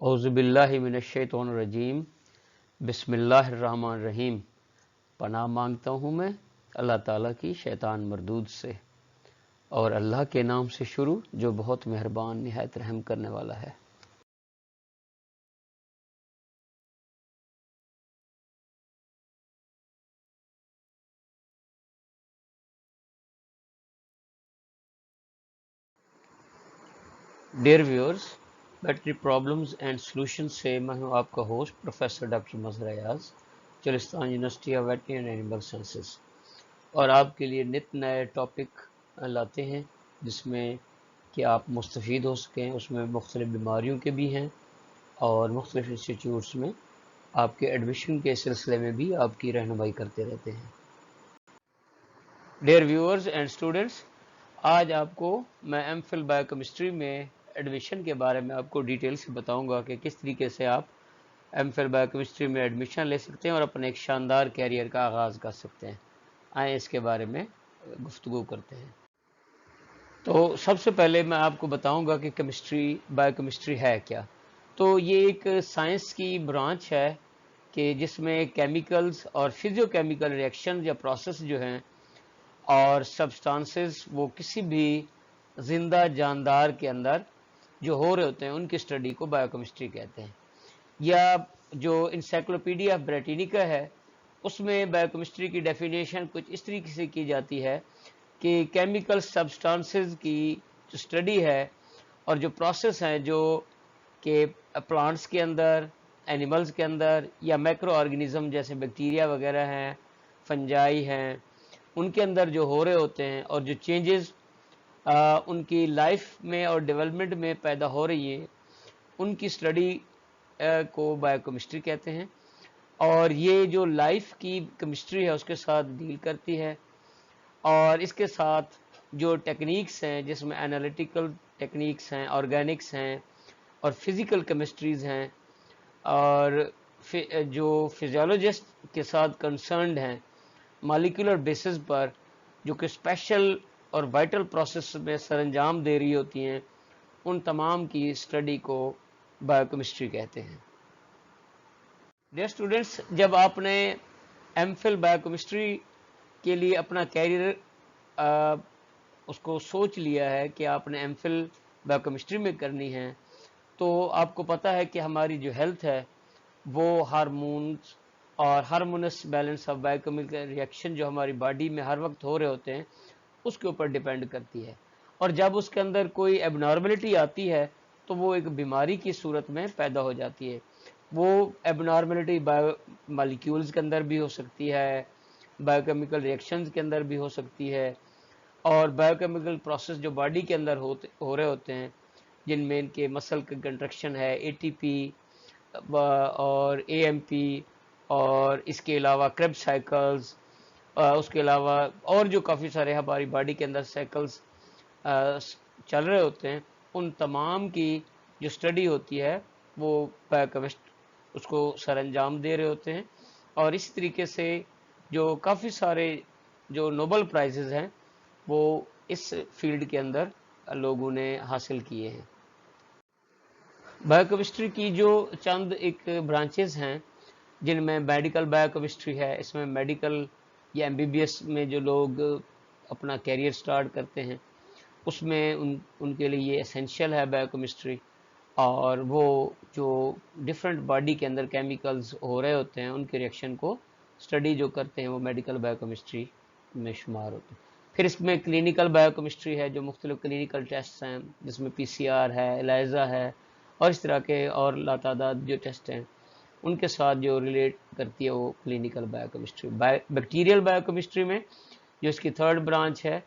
اعوذ باللہ من الشیطان الرجیم بسم اللہ الرحمن الرحیم۔ پناہ مانگتا ہوں میں اللہ تعالیٰ کی شیطان مردود سے، اور اللہ کے نام سے شروع جو بہت مہربان نہایت رحم کرنے والا ہے۔ Dear viewers, battery problems and solution سے میں ہوں آپ کا host professor doctor Mazhar Ayaz, Cholistan university of veterinary and animal sciences, اور آپ کے لیے نت نئے ٹاپک لاتے ہیں جس میں کہ آپ مستفید ہو سکیں۔ اس میں مختلف بیماریوں کے بھی ہیں اور مختلف انسٹیٹیوٹس میں آپ کے ایڈمیشن کے سلسلے میں بھی آپ کی رہنمائی کرتے رہتے ہیں۔ ڈیئر ویورز اینڈ اسٹوڈنٹس، آج آپ کو میں ایم فل بایو کیمسٹری میں ایڈمیشن کے بارے میں آپ کو ڈیٹیل سے بتاؤں گا کہ کس طریقے سے آپ ایم فل بایو کیمسٹری میں ایڈمیشن لے سکتے ہیں اور اپنے ایک شاندار کیریئر کا آغاز کر سکتے ہیں۔ آئیں اس کے بارے میں گفتگو کرتے ہیں۔ تو سب سے پہلے میں آپ کو بتاؤں گا کہ بایو کیمسٹری ہے کیا۔ تو یہ ایک سائنس کی برانچ ہے کہ جس میں کیمیکلز اور فزیو کیمیکل ریئیکشن یا پروسیس جو ہیں اور سبسٹانسز وہ کسی بھی زندہ جاندار کے اندر جو ہو رہے ہوتے ہیں ان کی اسٹڈی کو بایو کیمسٹری کہتے ہیں۔ یا جو انسائکلوپیڈیا بریٹینیکا ہے اس میں بایو کیمسٹری کی ڈیفینیشن کچھ اس طریقے سے کی جاتی ہے کہ کیمیکل سبسٹانسز کی جو اسٹڈی ہے اور جو پروسیس ہیں جو کہ پلانٹس کے اندر، اینیملز کے اندر یا مائکرو آرگنزم جیسے بیکٹیریا وغیرہ ہیں، فنجائی ہیں، ان کے اندر جو ہو رہے ہوتے ہیں اور جو چینجز ان کی لائف میں اور ڈیولپمنٹ میں پیدا ہو رہی ہیں ان کی اسٹڈی کو بایو کیمسٹری کہتے ہیں۔ اور یہ جو لائف کی کیمسٹری ہے اس کے ساتھ ڈیل کرتی ہے، اور اس کے ساتھ جو ٹیکنیکس ہیں جس میں انالیٹیکل ٹیکنیکس ہیں، آرگینکس ہیں اور فزیکل کیمسٹریز ہیں، اور جو فزیولوجسٹ کے ساتھ کنسرنڈ ہیں مالیکولر بیسس پر جو کہ اسپیشل اور وائٹل پروسیس میں سر انجام دے رہی ہوتی ہیں، ان تمام کی اسٹڈی کو بایو کیمسٹری کہتے ہیں۔ ڈیئر اسٹوڈنٹس، جب آپ نے ایم فل بایو کیمسٹری کے لیے اپنا کیریئر اس کو سوچ لیا ہے کہ آپ نے ایم فل بایو کیمسٹری میں کرنی ہے، تو آپ کو پتہ ہے کہ ہماری جو ہیلتھ ہے وہ ہارمونز اور hormones balance of bio chemical reaction جو ہماری باڈی میں ہر وقت ہو رہے ہوتے ہیں اس کے اوپر ڈیپینڈ کرتی ہے، اور جب اس کے اندر کوئی ایب نارملٹی آتی ہے تو وہ ایک بیماری کی صورت میں پیدا ہو جاتی ہے۔ وہ ایب نارملٹی بایو مالیکیولز کے اندر بھی ہو سکتی ہے، بایو کیمیکل ریئیکشنز کے اندر بھی ہو سکتی ہے، اور بایو کیمیکل پروسیس جو باڈی کے اندر ہو رہے ہوتے ہیں جن میں ان کے مسل کی کنٹرکشن ہے، اے ٹی پی اور اے ایم پی، اور اس کے علاوہ کرب سائیکلز، اس کے علاوہ اور جو کافی سارے ہماری باڈی کے اندر سائیکلز چل رہے ہوتے ہیں، ان تمام کی جو اسٹڈی ہوتی ہے وہ بایو کیمسٹ اس کو سر انجام دے رہے ہوتے ہیں، اور اس طریقے سے جو کافی سارے جو نوبل پرائزز ہیں وہ اس فیلڈ کے اندر لوگوں نے حاصل کیے ہیں۔ بایو کیمسٹری کی جو چند ایک برانچز ہیں جن میں میڈیکل بایو کیمسٹری ہے، اس میں میڈیکل یا ایم بی بی ایس میں جو لوگ اپنا کیریئر سٹارٹ کرتے ہیں اس میں ان کے لیے یہ اسینشیل ہے بایو کیمسٹری، اور وہ جو ڈفرینٹ باڈی کے اندر کیمیکلز ہو رہے ہوتے ہیں ان کے ریئیکشن کو اسٹڈی جو کرتے ہیں وہ میڈیکل بایو کیمسٹری میں شمار ہوتے ہیں۔ پھر اس میں کلینیکل بایو کیمسٹری ہے جو مختلف کلینیکل ٹیسٹ ہیں جس میں پی سی آر ہے، ایلائزا ہے، اور اس طرح کے اور لاتعداد جو ٹیسٹ ہیں ان کے ساتھ جو ریلیٹ کرتی ہے وہ clinical bio chemistry. Bacterial bio chemistry میں جو اس کی تھرڈ برانچ ہے،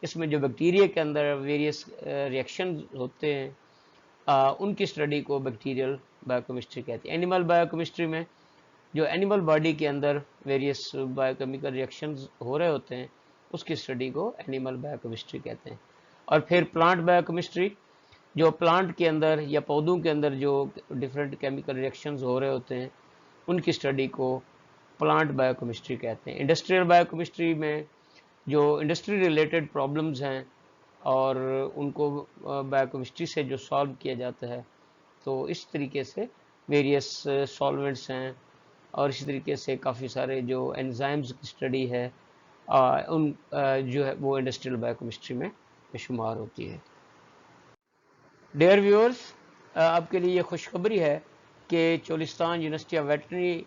اس میں جو بیکٹیریا کے اندر ویریس ریئیکشن ہوتے ہیں ان کی اسٹڈی کو بیکٹیریل بایو کیمسٹری کہتے ہیں۔ اینیمل بایو کیمسٹری میں جو اینیمل باڈی کے اندر ویریس بایو کیمیکل ریئیکشنز ہو رہے ہوتے ہیں اس کی اسٹڈی کو اینیمل بایو کیمسٹری کہتے ہیں۔ اور پھر پلانٹ بایو کیمسٹری جو پلانٹ کے اندر یا پودوں کے اندر جو ڈفرینٹ کیمیکل ریئیکشنز ہو رہے ہوتے ہیں ان کی اسٹڈی کو پلانٹ بایو کیمسٹری کہتے ہیں۔ انڈسٹریل بایو کیمسٹری میں جو انڈسٹری ریلیٹڈ پرابلمز ہیں اور ان کو بایو کیمسٹری سے جو سالو کیا جاتا ہے تو اس طریقے سے ویریس سالوینٹس ہیں اور اسی طریقے سے کافی سارے جو انزائمز کی اسٹڈی ہے ان جو ہے وہ انڈسٹریل بایوکیمسٹری میں شمار ہوتی ہے۔ ڈیئر ویورز، آپ کے لیے یہ خوشخبری ہے کہ Cholistan university of veterinary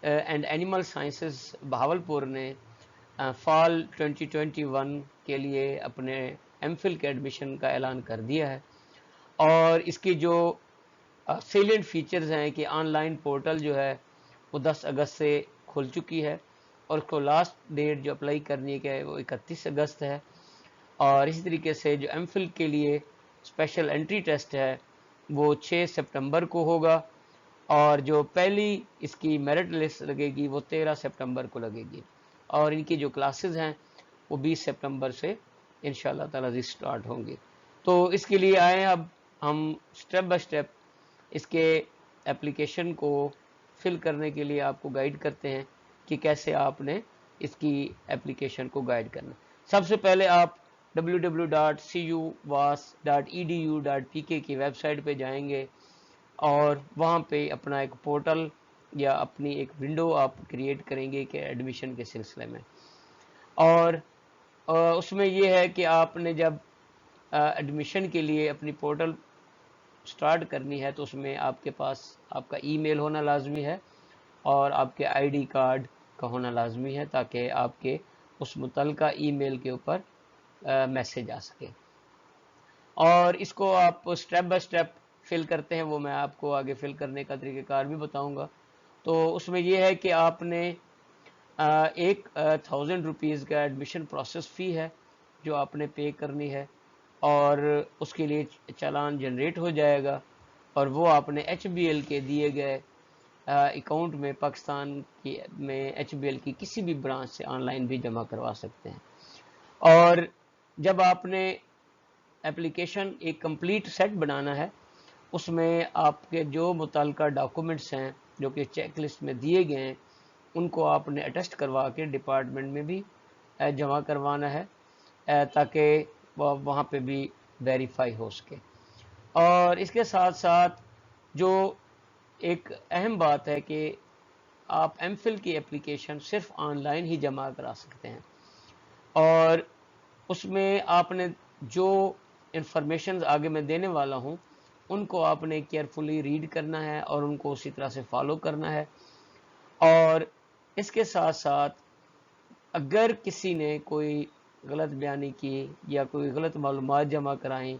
and animal sciences Bahawalpur نے فال 2021 کے لیے اپنے ایم فل کے ایڈمیشن کا اعلان کر دیا ہے، اور اس کی جو سیلینٹ فیچرز ہیں کہ آن لائن پورٹل جو ہے وہ 10 اگست سے کھل چکی ہے، اور اس کو لاسٹ ڈیٹ جو اپلائی کرنے کی ہے وہ 31 اگست ہے، اور اسی طریقے سے جو ایم فل کے لیے اسپیشل انٹری ٹیسٹ ہے وہ 6 سپٹمبر کو ہوگا، اور جو پہلی اس کی میرٹ لسٹ لگے گی وہ 13 سپٹمبر کو لگے گی، اور ان کی جو کلاسز ہیں وہ 20 سپٹمبر سے انشاءاللہ تعالی سٹارٹ ہوں گی۔ تو اس کے لیے آئیں اب ہم سٹیپ بائی سٹیپ اس کے اپلیکیشن کو فل کرنے کے لیے آپ کو گائیڈ کرتے ہیں کہ کیسے آپ نے اس کی اپلیکیشن کو گائیڈ کرنا۔ سب سے پہلے آپ www.cuwas.edu.pk کی ویب سائٹ پہ جائیں گے، اور وہاں پہ اپنا ایک پورٹل یا اپنی ایک ونڈو آپ کریٹ کریں گے کہ ایڈمیشن کے سلسلے میں، اور اس میں یہ ہے کہ آپ نے جب ایڈمیشن کے لیے اپنی پورٹل سٹارٹ کرنی ہے تو اس میں آپ کے پاس آپ کا ای میل ہونا لازمی ہے اور آپ کے آئی ڈی کارڈ کا ہونا لازمی ہے، تاکہ آپ کے اس متعلقہ ای میل کے اوپر میسج آ سکے، اور اس کو آپ سٹیپ بائی سٹیپ فل کرتے ہیں، وہ میں آپ کو آگے فل کرنے کا طریقہ کار بھی بتاؤں گا۔ تو اس میں یہ ہے کہ آپ نے 1000 روپیز کا ایڈمیشن پروسیس فی ہے جو آپ نے پے کرنی ہے، اور اس کے لیے چالان جنریٹ ہو جائے گا، اور وہ آپ نے ایچ بی ایل کے دیے گئے اکاؤنٹ میں پاکستان کی میں ایچ بی ایل کی کسی بھی برانچ سے آن لائن بھی جمع کروا سکتے ہیں۔ اور جب آپ نے اپلیکیشن ایک کمپلیٹ سیٹ بنانا ہے، اس میں آپ کے جو متعلقہ ڈاکومنٹس ہیں جو کہ چیک لسٹ میں دیے گئے ہیں ان کو آپ نے اٹیسٹ کروا کے ڈپارٹمنٹ میں بھی جمع کروانا ہے، تاکہ وہاں پہ بھی ویریفائی ہو سکے۔ اور اس کے ساتھ ساتھ جو ایک اہم بات ہے کہ آپ ایم فل کی اپلیکیشن صرف آن لائن ہی جمع کرا سکتے ہیں، اور اس میں آپ نے جو انفارمیشنز آگے میں دینے والا ہوں ان کو آپ نے کیئرفلی ریڈ کرنا ہے اور ان کو اسی طرح سے فالو کرنا ہے، اور اس کے ساتھ ساتھ اگر کسی نے کوئی غلط بیانی کی یا کوئی غلط معلومات جمع کرائیں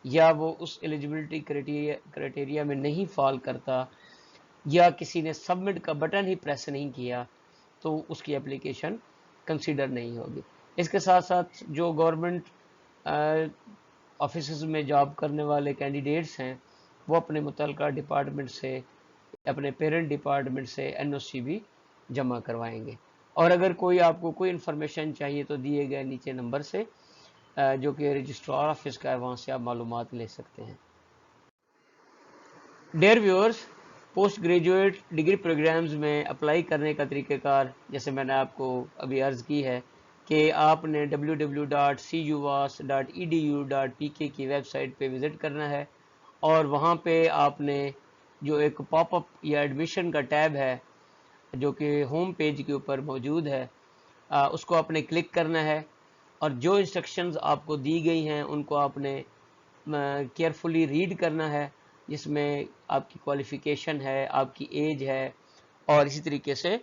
یا وہ اس ایلیجبلٹی کرائٹیریا میں نہیں فال کرتا یا کسی نے سبمٹ کا بٹن ہی پریس نہیں کیا تو اس کی اپلیکیشن کنسیڈر نہیں ہوگی۔ اس کے ساتھ ساتھ جو گورنمنٹ آفیسز میں جاب کرنے والے کینڈیڈیٹس ہیں وہ اپنے متعلقہ ڈپارٹمنٹ سے اپنے پیرنٹ ڈپارٹمنٹ سے این او سی بھی جمع کروائیں گے، اور اگر کوئی آپ کو کوئی انفارمیشن چاہیے تو دیے گئے نیچے نمبر سے جو کہ رجسٹرار آفس کا ہے وہاں سے آپ معلومات لے سکتے ہیں۔ Dear viewers, post graduate degree programmes میں اپلائی کرنے کا طریقہ کار جیسے میں نے آپ کو ابھی عرض کی ہے کہ آپ نے www.cuwas.edu.pk کی ویب سائٹ پہ وزٹ کرنا ہے، اور وہاں پہ آپ نے جو ایک پاپ اپ یا ایڈمیشن کا ٹیب ہے جو کہ ہوم پیج کے اوپر موجود ہے اس کو آپ نے کلک کرنا ہے، اور جو انسٹرکشنز آپ کو دی گئی ہیں ان کو آپ نے کیئرفلی ریڈ کرنا ہے، جس میں آپ کی کوالیفیکیشن ہے، آپ کی ایج ہے، اور اسی طریقے سے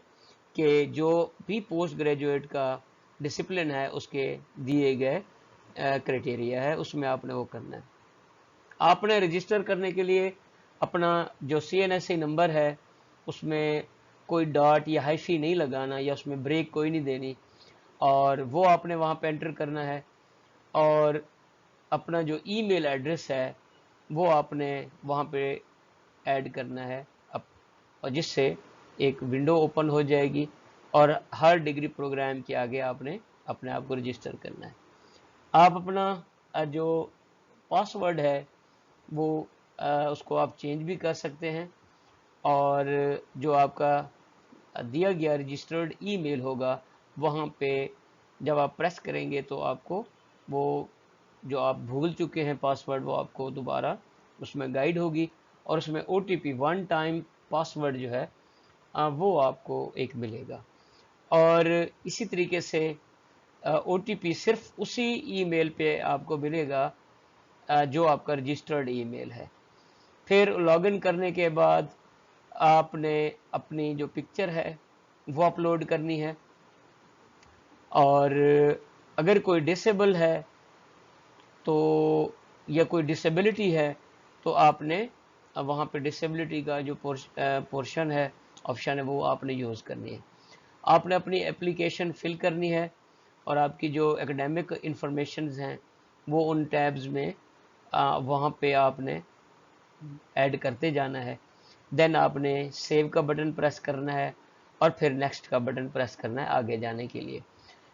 کہ جو بھی پوسٹ گریجویٹ کا ڈسپلن ہے اس کے دیے گئے کرائٹیریا ہے اس میں آپ نے وہ کرنا ہے۔ آپ نے رجسٹر کرنے کے لیے اپنا جو سی این ایس ای نمبر ہے اس میں کوئی ڈاٹ یا ہائفی نہیں لگانا یا اس میں بریک کوئی نہیں دینی، اور وہ آپ نے وہاں پہ انٹر کرنا ہے، اور اپنا جو ای میل ایڈریس ہے وہ آپ نے وہاں پہ ایڈ کرنا ہے، اور جس سے ایک ونڈو اوپن ہو جائے گی اور ہر ڈگری پروگرام کے آگے آپ نے اپنے آپ کو رجسٹر کرنا ہے۔ آپ اپنا جو پاس ورڈ ہے وہ اس کو آپ چینج بھی کر سکتے ہیں، اور جو آپ کا دیا گیا رجسٹرڈ ای میل ہوگا وہاں پہ جب آپ پریس کریں گے تو آپ کو وہ جو آپ بھول چکے ہیں پاس ورڈ وہ آپ کو دوبارہ اس میں گائیڈ ہوگی، اور اس میں OTP ون ٹائم پاسورڈ جو ہے وہ آپ کو ایک ملے گا، اور اسی طریقے سے OTP صرف اسی ای میل پہ آپ کو ملے گا جو آپ کا رجسٹرڈ ای میل ہے۔ پھر لاگ ان کرنے کے بعد آپ نے اپنی جو پکچر ہے وہ اپلوڈ کرنی ہے، اور اگر کوئی ڈسیبل ہے تو یا کوئی ڈسیبلٹی ہے تو آپ نے وہاں پہ ڈسیبلٹی کا جو پورشن ہے، آپشن ہے، وہ آپ نے یوز کرنی ہے۔ آپ نے اپنی اپلیکیشن فل کرنی ہے، اور آپ کی جو اکیڈیمک انفارمیشنز ہیں وہ ان ٹیبز میں وہاں پہ آپ نے ایڈ کرتے جانا ہے۔ دین آپ نے سیو کا بٹن پریس کرنا ہے، اور پھر نیکسٹ کا بٹن پریس کرنا ہے آگے جانے کے لیے۔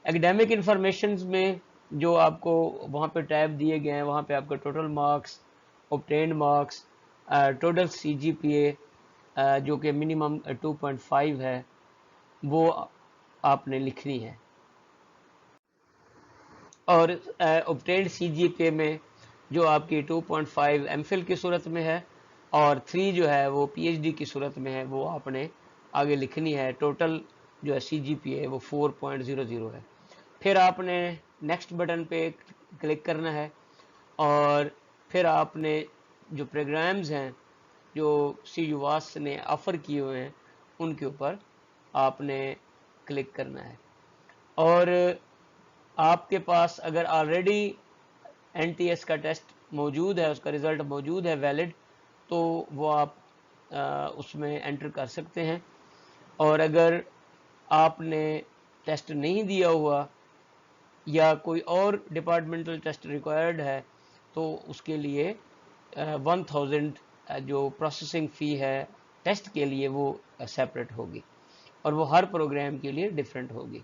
اکیڈیمک انفارمیشنز میں جو آپ کو وہاں پہ ٹیب دیے گئے ہیں، وہاں پہ آپ کا total marks, obtained marks, total CGPA جو کہ منیمم 2.5 ہے، وہ آپ نے لکھنی ہے۔ اور اوبٹینڈ CGPA میں جو آپ کی 2.5 MPhil کی صورت میں ہے، اور 3 جو ہے وہ PhD کی صورت میں ہے، وہ آپ نے آگے لکھنی ہے۔ ٹوٹل جو ہے CGPA وہ 4.00 ہے۔ پھر آپ نے نیکسٹ بٹن پہ کلک کرنا ہے، اور پھر آپ نے جو پروگرامز ہیں جو CUAS نے آفر کیے ہوئے ہیں ان کے اوپر آپ نے کلک کرنا ہے، اور آپ کے پاس اگر آلریڈی NTS کا ٹیسٹ موجود ہے، اس کا رزلٹ موجود ہے ویلڈ، تو وہ آپ اس میں انٹر کر سکتے ہیں، اور اگر آپ نے ٹیسٹ نہیں دیا ہوا یا کوئی اور ڈپارٹمنٹل ٹیسٹ ریکوائرڈ ہے تو اس کے لیے 1000 جو پروسیسنگ فی ہے ٹیسٹ کے لیے وہ سیپریٹ ہوگی، اور وہ ہر پروگرام کے لیے ڈیفرنٹ ہوگی۔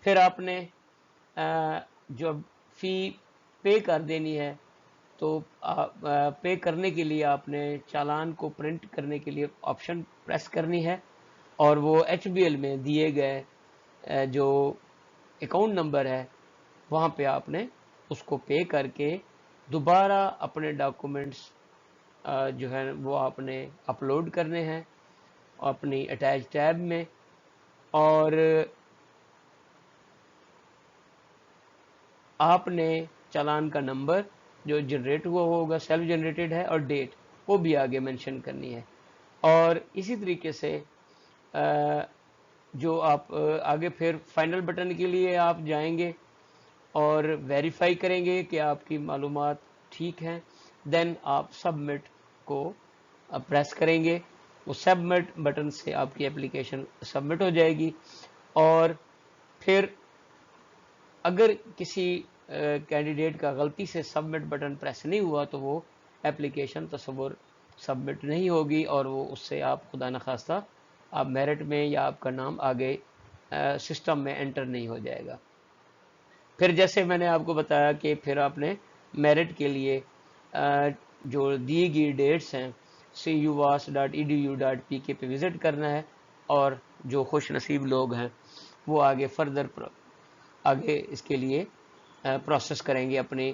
پھر آپ نے جو فی پے کر دینی ہے، تو پے کرنے کے لیے آپ نے چالان کو پرنٹ کرنے کے لیے آپشن پریس کرنی ہے، اور وہ HBL میں دیے گئے جو اکاؤنٹ نمبر ہے وہاں پہ آپ نے اس کو پے کر کے دوبارہ اپنے ڈاکومنٹس جو ہے وہ آپ نے اپلوڈ کرنے ہیں اپنی اٹیچ ٹیب میں، اور آپ نے چالان کا نمبر جو جنریٹ ہوا ہوگا سیلف جنریٹڈ ہے، اور ڈیٹ وہ بھی آگے منشن کرنی ہے۔ اور اسی طریقے سے جو آپ آگے پھر فائنل بٹن کے لیے آپ جائیں گے اور ویریفائی کریں گے کہ آپ کی معلومات ٹھیک ہیں، دین آپ سبمٹ کو پریس کریں گے، وہ سبمٹ بٹن سے آپ کی اپلیکیشن سبمٹ ہو جائے گی۔ اور پھر اگر کسی کینڈیڈیٹ کا غلطی سے سبمٹ بٹن پریس نہیں ہوا تو وہ اپلیکیشن تصور سبمٹ نہیں ہوگی، اور وہ اس سے آپ خدا نخواستہ آپ میرٹ میں یا آپ کا نام آگے سسٹم میں انٹر نہیں ہو جائے گا۔ پھر جیسے میں نے آپ کو بتایا کہ پھر آپ نے میرٹ کے لیے جو دی گئی ڈیٹس ہیں CUAS.edu.pk پہ وزٹ کرنا ہے، اور جو خوش نصیب لوگ ہیں وہ آگے فردر آگے اس کے لیے پروسیس کریں گے اپنی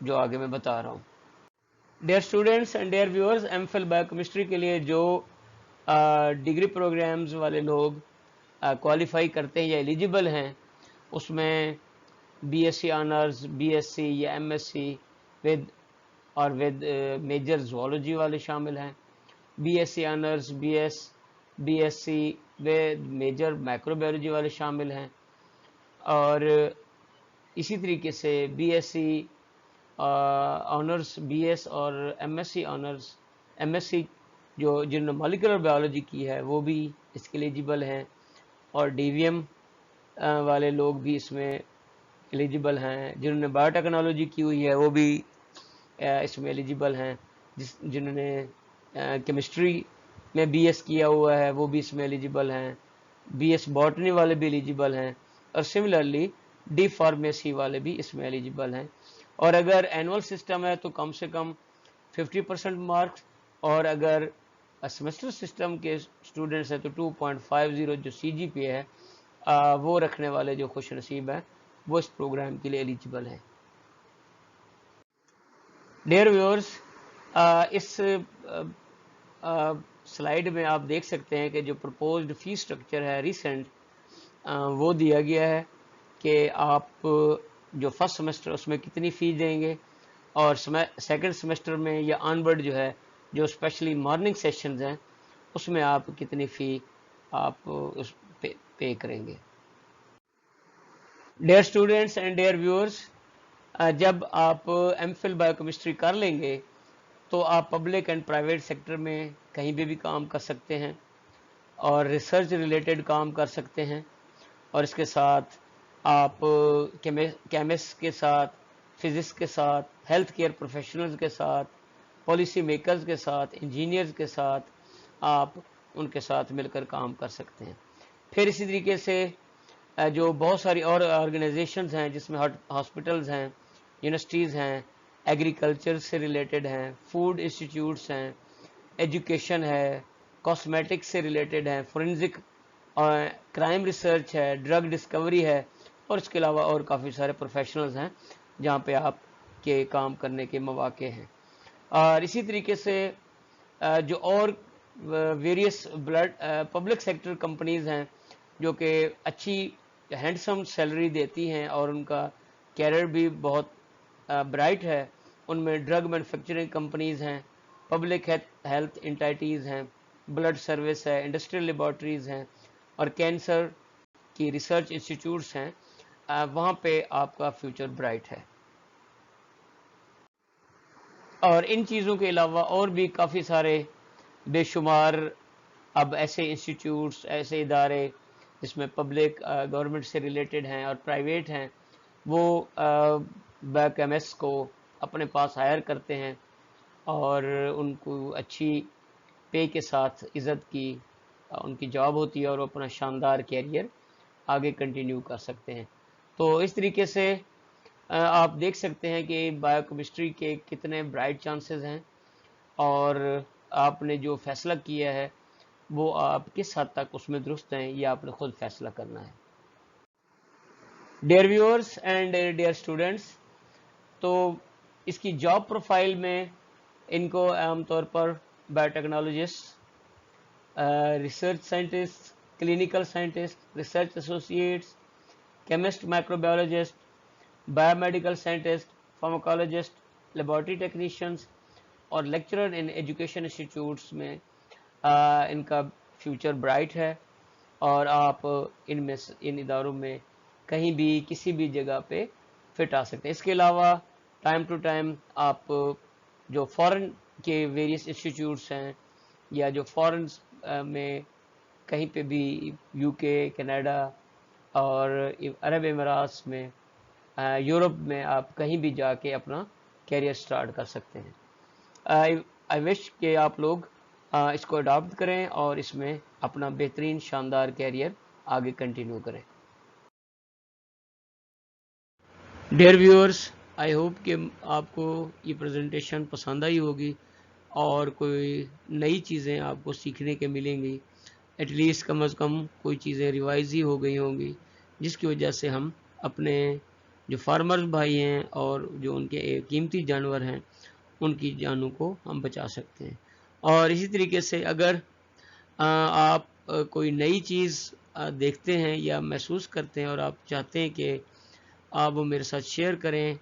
جو آگے میں بتا رہا ہوں۔ Dear students and dear viewers, MPhil biochemistry کے لیے جو ڈگری پروگرامز والے لوگ کوالیفائی کرتے ہیں یا ایلیجیبل ہیں، اس میں BSc آنرز، BSc یا MSc ود میجر زوالوجی والے شامل ہیں، BSc honours BSc with major microbiology والے شامل ہیں، اور اسی طریقے سے BSc آنرز BS اور MSc آنرز MSc جو جنہوں نے مالیکولر بایولوجی کی ہے وہ بھی اس کے ایلیجیبل ہیں، اور DVM والے لوگ بھی اس میں ایلیجیبل ہیں، جنہوں نے بایو ٹیکنالوجی کی ہوئی ہے وہ بھی اس میں ایلیجیبل ہیں، جنہوں نے کیمسٹری میں BS کیا ہوا ہے وہ بھی اس میں ایلیجیبل ہیں، BS باٹنی والے بھی ایلیجیبل ہیں، اور سملرلی ڈی فارمیسی والے بھی اس میں ایلیجیبل ہیں۔ اور اگر اینول سسٹم ہے تو کم سے کم 50% مارکس، اور اگر سیمسٹر سسٹم کے اسٹوڈنٹس ہیں تو 2.50 جو CGPA ہے وہ رکھنے والے جو خوش نصیب ہیں وہ اس پروگرام کے لیے ایلیجیبل ہیں۔ ڈیئر ویورز، اس سلائیڈ میں آپ دیکھ سکتے ہیں کہ جو پرپوزڈ فی سٹرکچر ہے ریسنٹ وہ دیا گیا ہے کہ آپ جو فرسٹ سیمسٹر اس میں کتنی فی دیں گے، اور سیکنڈ سیمسٹر میں یا آن ورڈ جو ہے جو اسپیشلی مارننگ سیشنز ہیں اس میں آپ کتنی فی آپ اس پے کریں گے۔ Dear students and dear viewers, جب آپ ایم فل بایو کیمسٹری کر لیں گے تو آپ پبلک اینڈ پرائیویٹ سیکٹر میں کہیں بھی کام کر سکتے ہیں اور ریسرچ ریلیٹڈ کام کر سکتے ہیں، اور اس کے ساتھ آپ کیمسٹ کے ساتھ، فزکس کے ساتھ، ہیلتھ کیئر پروفیشنلز کے ساتھ، پالیسی میکرز کے ساتھ، انجینئرز کے ساتھ آپ ان کے ساتھ مل کر کام کر سکتے ہیں۔ پھر اسی طریقے سے جو بہت ساری اور آرگنائزیشنز ہیں جس میں ہاسپٹلز ہیں، یونیورسٹیز ہیں، ایگریکلچر سے ریلیٹڈ ہیں، فوڈ انسٹیٹیوٹس ہیں، ایجوکیشن ہے، کاسمیٹکس سے ریلیٹڈ ہیں، فورینزک کرائم ریسرچ ہے، ڈرگ ڈسکوری ہے، اور اس کے علاوہ اور کافی سارے پروفیشنلز ہیں جہاں پہ آپ کے کام کرنے کے مواقع ہیں۔ اور اسی طریقے سے جو اور ویریس پبلک سیکٹر کمپنیز ہیں جو کہ اچھی ہینڈسم سیلری دیتی ہیں اور ان کا کیریئر بھی بہت برائٹ ہے، ان میں ڈرگ مینوفیکچرنگ کمپنیز ہیں، پبلک ہیلتھ انٹائٹیز ہیں، بلڈ سروس ہے، انڈسٹریل لیبارٹریز ہیں، اور کینسر کی ریسرچ انسٹیٹیوٹس ہیں، وہاں پہ آپ کا فیوچر برائٹ ہے۔ اور ان چیزوں کے علاوہ اور بھی کافی سارے بے شمار اب ایسے انسٹیٹیوٹس، ایسے ادارے جس میں پبلک گورنمنٹ سے ریلیٹڈ ہیں اور پرائیویٹ ہیں، وہ بایو کیمسٹ کو اپنے پاس ہائر کرتے ہیں اور ان کو اچھی پے کے ساتھ عزت کی ان کی جاب ہوتی ہے اور وہ اپنا شاندار کیریئر آگے کنٹینیو کر سکتے ہیں۔ تو اس طریقے سے آپ دیکھ سکتے ہیں کہ بایو کیمسٹری کے کتنے برائٹ چانسز ہیں، اور آپ نے جو فیصلہ کیا ہے وہ آپ کس حد تک اس میں درست ہیں یہ آپ نے خود فیصلہ کرنا ہے۔ Dear viewers and dear students, تو اس کی جاب پروفائل میں ان کو عام طور پر biotechnologist, research scientist, clinical scientist, research associates, chemist microbiologist, biomedical scientist, pharmacologist, laboratory technicians اور لیکچرر ان ایجوکیشن انسٹیٹیوٹس میں ان کا فیوچر برائٹ ہے، اور آپ ان اداروں میں کہیں بھی کسی بھی جگہ پہ فٹ آ سکتے ہیں۔ اس کے علاوہ ٹائم ٹو ٹائم آپ جو فورن کے ویریس انسٹیٹیوٹس ہیں یا جو فورن میں کہیں پہ بھی یو کے، کینیڈا اور عرب امارات میں، یورپ میں آپ کہیں بھی جا کے اپنا کیریئر سٹارٹ کر سکتے ہیں۔ آئی وش کہ آپ لوگ اس کو اڈاپٹ کریں اور اس میں اپنا بہترین شاندار کیریئر آگے کنٹینیو کریں۔ ڈیئر ویورز، آئی ہوپ کہ آپ کو یہ پریزنٹیشن پسند آئی ہوگی اور کوئی نئی چیزیں آپ کو سیکھنے کے ملیں گی، ایٹ لیسٹ کم از کم کوئی چیزیں ریوائز ہی ہو گئی ہوں گی، جس کی وجہ سے ہم اپنے جو فارمر بھائی ہیں اور جو ان کے قیمتی جانور ہیں ان کی جانوں کو ہم بچا سکتے ہیں۔ اور اسی طریقے سے اگر آپ کوئی نئی چیز دیکھتے ہیں یا محسوس کرتے ہیں اور آپ چاہتے ہیں کہ آپ وہ میرے ساتھ شیئر کریں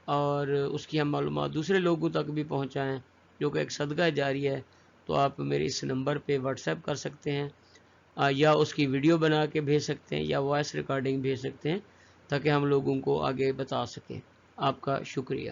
اور اس کی ہم معلومات دوسرے لوگوں تک بھی پہنچائیں جو کہ ایک صدقہ جاری ہے، تو آپ میرے اس نمبر پہ واٹس ایپ کر سکتے ہیں یا اس کی ویڈیو بنا کے بھیج سکتے ہیں یا وائس ریکارڈنگ بھیج سکتے ہیں تاکہ ہم لوگوں کو آگے بتا سکیں۔ آپ کا شکریہ۔